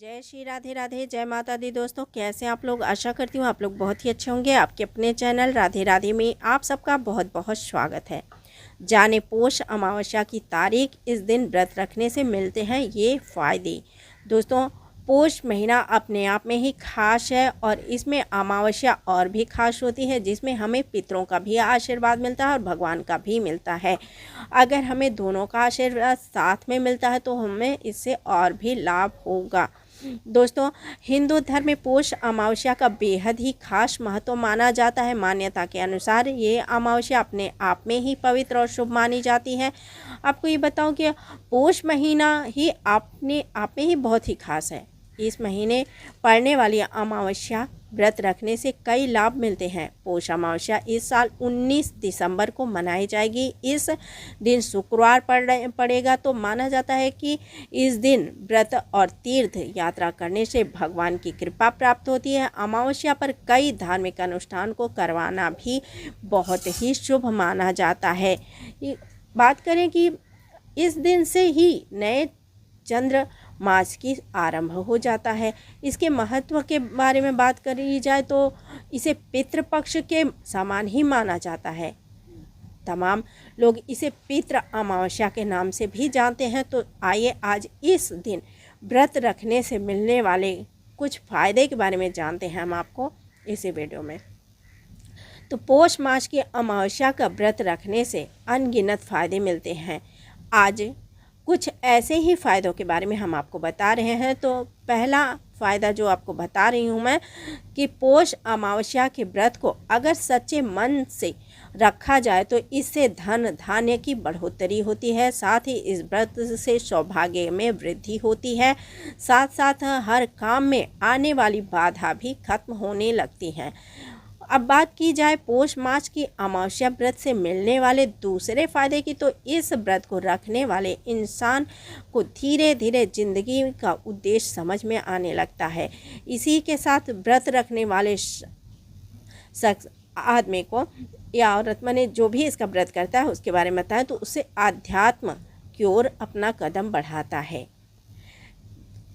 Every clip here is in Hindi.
जय श्री राधे राधे, जय माता दी। दोस्तों, कैसे हैं आप लोग? आशा करती हूँ आप लोग बहुत ही अच्छे होंगे। आपके अपने चैनल राधे राधे में आप सबका बहुत बहुत स्वागत है। जाने पोष अमावस्या की तारीख, इस दिन व्रत रखने से मिलते हैं ये फ़ायदे। दोस्तों, पोष महीना अपने आप में ही खास है और इसमें अमावस्या और भी खास होती है, जिसमें हमें पितरों का भी आशीर्वाद मिलता है और भगवान का भी मिलता है। अगर हमें दोनों का आशीर्वाद साथ में मिलता है तो हमें इससे और भी लाभ होगा। दोस्तों, हिंदू धर्म में पोष अमावस्या का बेहद ही खास महत्व माना जाता है। मान्यता के अनुसार ये अमावस्या अपने आप में ही पवित्र और शुभ मानी जाती है। आपको ये बताऊं कि पोष महीना ही अपने आप में ही बहुत ही खास है। इस महीने पड़ने वाली अमावस्या व्रत रखने से कई लाभ मिलते हैं। पोष अमावस्या इस साल 19 दिसंबर को मनाई जाएगी। इस दिन शुक्रवार पड़ेगा, तो माना जाता है कि इस दिन व्रत और तीर्थ यात्रा करने से भगवान की कृपा प्राप्त होती है। अमावस्या पर कई धार्मिक अनुष्ठान को करवाना भी बहुत ही शुभ माना जाता है। बात करें कि इस दिन से ही नए चंद्र मास की आरंभ हो जाता है। इसके महत्व के बारे में बात करी जाए तो इसे पितृपक्ष के समान ही माना जाता है। तमाम लोग इसे पितृ अमावस्या के नाम से भी जानते हैं। तो आइए आज इस दिन व्रत रखने से मिलने वाले कुछ फ़ायदे के बारे में जानते हैं हम आपको इसी वीडियो में। तो पोष मास की अमावस्या का व्रत रखने से अनगिनत फ़ायदे मिलते हैं। आज कुछ ऐसे ही फ़ायदों के बारे में हम आपको बता रहे हैं। तो पहला फ़ायदा जो आपको बता रही हूँ मैं कि पोष अमावस्या के व्रत को अगर सच्चे मन से रखा जाए तो इससे धन धान्य की बढ़ोतरी होती है। साथ ही इस व्रत से सौभाग्य में वृद्धि होती है। साथ साथ हर काम में आने वाली बाधा भी खत्म होने लगती हैं। अब बात की जाए पोष मास की अमावस्या व्रत से मिलने वाले दूसरे फ़ायदे की, तो इस व्रत को रखने वाले इंसान को धीरे धीरे ज़िंदगी का उद्देश्य समझ में आने लगता है। इसी के साथ व्रत रखने वाले शख्स आदमी को या औरत माने जो भी इसका व्रत करता है उसके बारे में बताएं तो उससे आध्यात्म की ओर अपना कदम बढ़ाता है।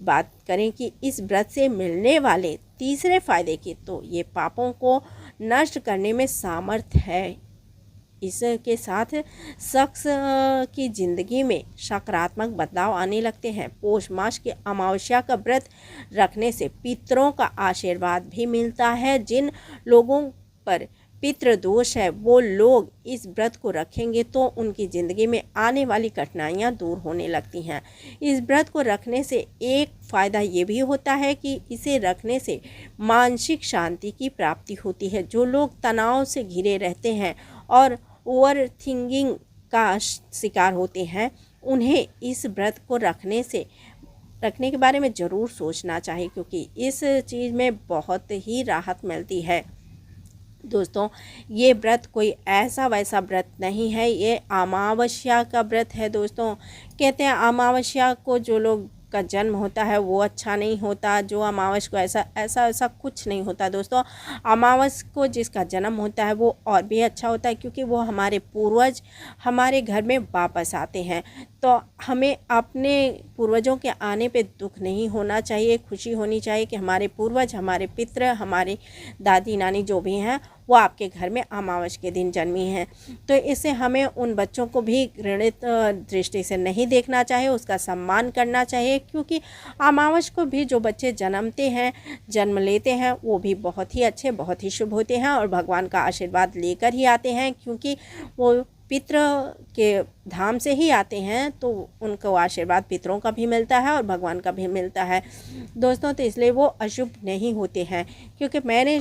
बात करें कि इस व्रत से मिलने वाले तीसरे फ़ायदे की, तो ये पापों को नष्ट करने में सामर्थ्य है। इसके साथ शख्स की ज़िंदगी में सकारात्मक बदलाव आने लगते हैं। पोष मास के अमावस्या का व्रत रखने से पितरों का आशीर्वाद भी मिलता है। जिन लोगों पर पितृ दोष है वो लोग इस व्रत को रखेंगे तो उनकी ज़िंदगी में आने वाली कठिनाइयाँ दूर होने लगती हैं। इस व्रत को रखने से एक फ़ायदा ये भी होता है कि इसे रखने से मानसिक शांति की प्राप्ति होती है। जो लोग तनाव से घिरे रहते हैं और ओवर थिंकिंग का शिकार होते हैं, उन्हें इस व्रत को रखने के बारे में ज़रूर सोचना चाहिए, क्योंकि इस चीज़ में बहुत ही राहत मिलती है। दोस्तों, ये व्रत कोई ऐसा वैसा व्रत नहीं है, ये अमावस्या का व्रत है। दोस्तों, कहते हैं अमावस्या को जो लोग का जन्म होता है वो अच्छा नहीं होता, जो अमावस्या को ऐसा कुछ नहीं होता। दोस्तों, अमावस्या को जिसका जन्म होता है वो और भी अच्छा होता है, क्योंकि वो हमारे पूर्वज हमारे घर में वापस आते हैं। तो हमें अपने पूर्वजों के आने पे दुख नहीं होना चाहिए, खुशी होनी चाहिए कि हमारे पूर्वज, हमारे पितृ, हमारे दादी नानी जो भी हैं वो आपके घर में अमावस्या के दिन जन्मी हैं। तो इससे हमें उन बच्चों को भी घृणित दृष्टि से नहीं देखना चाहिए, उसका सम्मान करना चाहिए, क्योंकि अमावस्या को भी जो बच्चे जन्म लेते हैं वो भी बहुत ही अच्छे, बहुत ही शुभ होते हैं और भगवान का आशीर्वाद लेकर ही आते हैं, क्योंकि वो पितृ के धाम से ही आते हैं। तो उनको आशीर्वाद पितरों का भी मिलता है और भगवान का भी मिलता है। दोस्तों, तो इसलिए वो अशुभ नहीं होते हैं, क्योंकि मैंने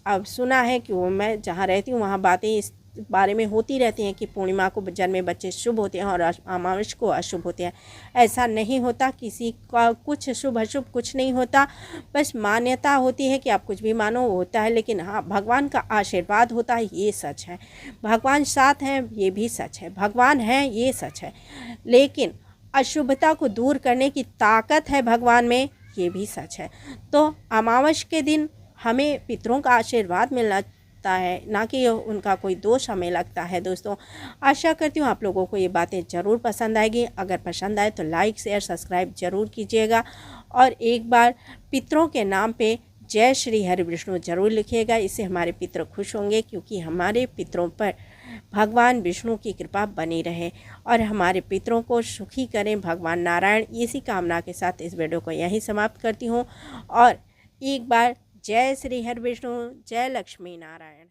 अब सुना है कि वो मैं जहाँ रहती हूँ वहाँ बातें इस बारे में होती रहती हैं कि पूर्णिमा को जन्मे बच्चे शुभ होते हैं और अमावस्या को अशुभ होते हैं। ऐसा नहीं होता, किसी का कुछ शुभ अशुभ कुछ नहीं होता, बस मान्यता होती है कि आप कुछ भी मानो वो होता है। लेकिन हाँ, भगवान का आशीर्वाद होता है, ये सच है। भगवान साथ हैं, ये भी सच है। भगवान है, ये सच है। लेकिन अशुभता को दूर करने की ताकत है भगवान में, ये भी सच है। तो अमावस्या के दिन हमें पितरों का आशीर्वाद मिलता है, ना कि उनका कोई दोष हमें लगता है। दोस्तों, आशा करती हूँ आप लोगों को ये बातें ज़रूर पसंद आएगी। अगर पसंद आए तो लाइक शेयर सब्सक्राइब ज़रूर कीजिएगा और एक बार पितरों के नाम पे जय श्री हरि विष्णु जरूर लिखिएगा। इससे हमारे पितर खुश होंगे, क्योंकि हमारे पितरों पर भगवान विष्णु की कृपा बनी रहे और हमारे पितरों को सुखी करें भगवान नारायण। इसी कामना के साथ इस वीडियो को यहीं समाप्त करती हूँ। और एक बार जय श्री हरि विष्णु, जय लक्ष्मी नारायण।